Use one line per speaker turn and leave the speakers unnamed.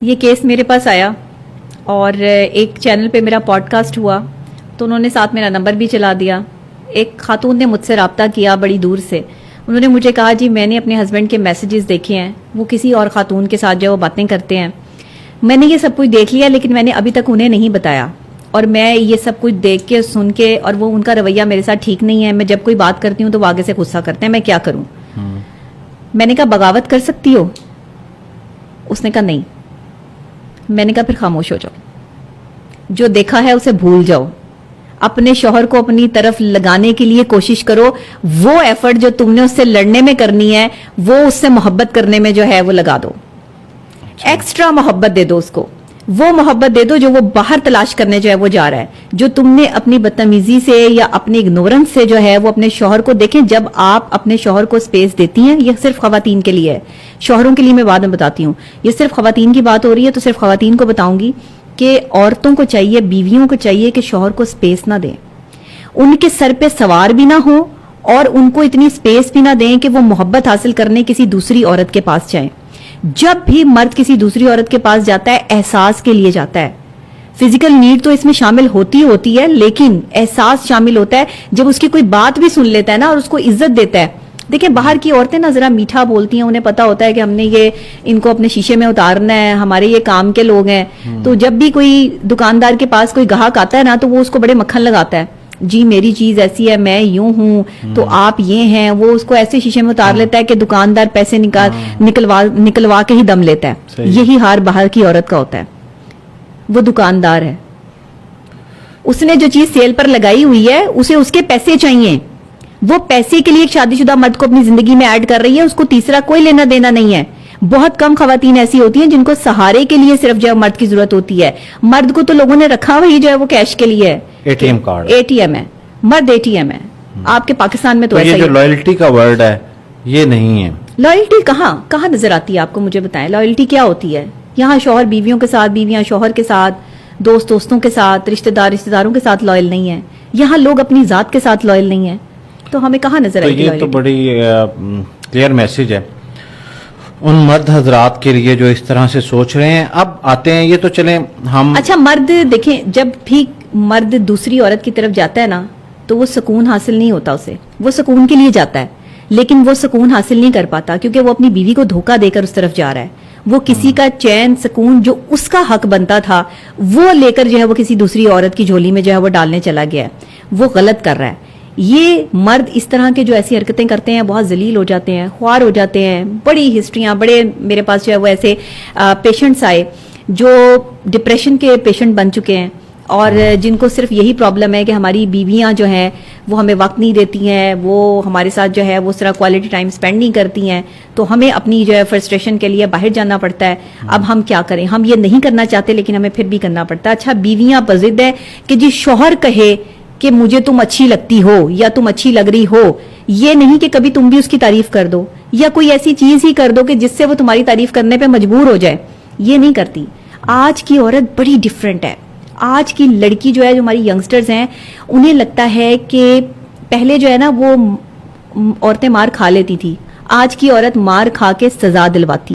یہ کیس میرے پاس آیا اور ایک چینل پہ میرا پوڈ کاسٹ ہوا تو انہوں نے ساتھ میرا نمبر بھی چلا دیا. ایک خاتون نے مجھ سے رابطہ کیا بڑی دور سے. انہوں نے مجھے کہا جی میں نے اپنے ہسبینڈ کے میسیجز دیکھے ہیں, وہ کسی اور خاتون کے ساتھ جو وہ باتیں کرتے ہیں. میں نے یہ سب کچھ دیکھ لیا لیکن میں نے ابھی تک انہیں نہیں بتایا, اور میں یہ سب کچھ دیکھ کے سن کے, اور وہ ان کا رویہ میرے ساتھ ٹھیک نہیں ہے. میں جب کوئی بات کرتی ہوں تو وہ آگے سے غصہ کرتے ہیں, میں کیا کروں؟ میں نے کہا بغاوت کر سکتی ہو؟ اس نے کہا نہیں. میں نے کہا پھر خاموش ہو جاؤ, جو دیکھا ہے اسے بھول جاؤ, اپنے شوہر کو اپنی طرف لگانے کے لیے کوشش کرو. وہ ایفرٹ جو تم نے اس سے لڑنے میں کرنی ہے وہ اس سے محبت کرنے میں جو ہے وہ لگا دو. ایکسٹرا محبت دے دو اس کو, وہ محبت دے دو جو وہ باہر تلاش کرنے جو ہے وہ جا رہا ہے. جو تم نے اپنی بدتمیزی سے یا اپنی اگنورنس سے جو ہے وہ اپنے شوہر کو, دیکھیں جب آپ اپنے شوہر کو سپیس دیتی ہیں, یہ صرف خواتین کے لیے ہے, شوہروں کے لیے میں بعد میں بتاتی ہوں. یہ صرف خواتین کی بات ہو رہی ہے تو صرف خواتین کو بتاؤں گی کہ عورتوں کو چاہیے, بیویوں کو چاہیے کہ شوہر کو سپیس نہ دیں, ان کے سر پہ سوار بھی نہ ہو, اور ان کو اتنی سپیس بھی نہ دیں کہ وہ محبت حاصل کرنے کسی دوسری عورت کے پاس جائیں. جب بھی مرد کسی دوسری عورت کے پاس جاتا ہے احساس کے لیے جاتا ہے. فزیکل نیڈ تو اس میں شامل ہوتی ہے, لیکن احساس شامل ہوتا ہے جب اس کی کوئی بات بھی سن لیتا ہے نا اور اس کو عزت دیتا ہے. دیکھیں باہر کی عورتیں نا ذرا میٹھا بولتی ہیں, انہیں پتا ہوتا ہے کہ ہم نے یہ ان کو اپنے شیشے میں اتارنا ہے, ہمارے یہ کام کے لوگ ہیں. تو جب بھی کوئی دکاندار کے پاس کوئی گاہک آتا ہے نا تو وہ اس کو بڑے مکھن لگاتا ہے, جی میری چیز ایسی ہے, میں یوں ہوں تو آپ یہ ہیں. وہ اس کو ایسے شیشے میں اتار لیتا ہے کہ دکاندار پیسے نکلوا کے ہی دم لیتا ہے. یہی ہار باہر کی عورت کا ہوتا ہے. وہ دکاندار ہے, اس نے جو چیز سیل پر لگائی ہوئی ہے اسے اس کے پیسے چاہیے. وہ پیسے کے لیے ایک شادی شدہ مرد کو اپنی زندگی میں ایڈ کر رہی ہے, اس کو تیسرا کوئی لینا دینا نہیں ہے. بہت کم خواتین ایسی ہوتی ہیں جن کو سہارے کے لیے صرف جو ہے مرد کی ضرورت ہوتی ہے. مرد کو تو لوگوں نے رکھا وہی جو ہے وہ کیش کے لیے ہے,
ATM کارڈ,
ATM ہے, مرد ATM ہے. آپ کے پاکستان میں تو ایسا ہی ہے.
یہ جو لائلٹی کا ورڈ ہے یہ نہیں ہے.
لائلٹی کہاں نظر آتی ہے آپ کو؟ مجھے بتائیں لائلٹی کیا ہوتی ہے؟ یہاں شوہر بیویوں کے ساتھ, بیویاں شوہر کے ساتھ, دوستوں کے ساتھ, رشتہ داروں کے ساتھ لائل نہیں ہے. یہاں لوگ اپنی ذات کے ساتھ لائل نہیں ہے, تو ہمیں کہاں نظر آئے گی؟
یہ تو بڑی کلیئر میسج ہے ان مرد حضرات کے لیے جو اس طرح سے سوچ رہے ہیں. اب آتے ہیں, یہ تو چلیں ہم,
اچھا مرد دیکھیں, جب بھی مرد دوسری عورت کی طرف جاتا ہے نا تو وہ سکون حاصل نہیں ہوتا اسے. وہ سکون کے لیے جاتا ہے لیکن وہ سکون حاصل نہیں کر پاتا کیونکہ وہ اپنی بیوی کو دھوکہ دے کر اس طرف جا رہا ہے. وہ کسی کا چین سکون جو اس کا حق بنتا تھا وہ لے کر جو ہے وہ کسی دوسری عورت کی جھولی میں جو ہے وہ ڈالنے چلا گیا ہے. وہ غلط کر رہا ہے. یہ مرد اس طرح کے جو ایسی حرکتیں کرتے ہیں بہت ذلیل ہو جاتے ہیں, خوار ہو جاتے ہیں. بڑی ہسٹریاں, بڑے میرے پاس جو ہے وہ ایسے پیشنٹس آئے جو ڈپریشن کے پیشنٹ بن چکے ہیں اور جن کو صرف یہی پرابلم ہے کہ ہماری بیویاں جو ہیں وہ ہمیں وقت نہیں دیتی ہیں, وہ ہمارے ساتھ جو ہے وہ اس طرح کوالٹی ٹائم سپینڈ نہیں کرتی ہیں, تو ہمیں اپنی جو ہے فرسٹریشن کے لیے باہر جانا پڑتا ہے. اب ہم کیا کریں؟ ہم یہ نہیں کرنا چاہتے لیکن ہمیں پھر بھی کرنا پڑتا ہے. اچھا بیویاں بضد ہیں کہ جی شوہر کہے کہ مجھے تم اچھی لگتی ہو یا تم اچھی لگ رہی ہو, یہ نہیں کہ کبھی تم بھی اس کی تعریف کر دو یا کوئی ایسی چیز ہی کر دو کہ جس سے وہ تمہاری تعریف کرنے پہ مجبور ہو جائے. یہ نہیں کرتی. آج کی عورت بڑی ڈیفرنٹ ہے. آج کی لڑکی جو ہے, جو ہماری ینگسٹرز ہیں, انہیں لگتا ہے کہ پہلے جو ہے نا وہ عورتیں مار کھا لیتی تھی, آج کی عورت مار کھا کے سزا دلواتی.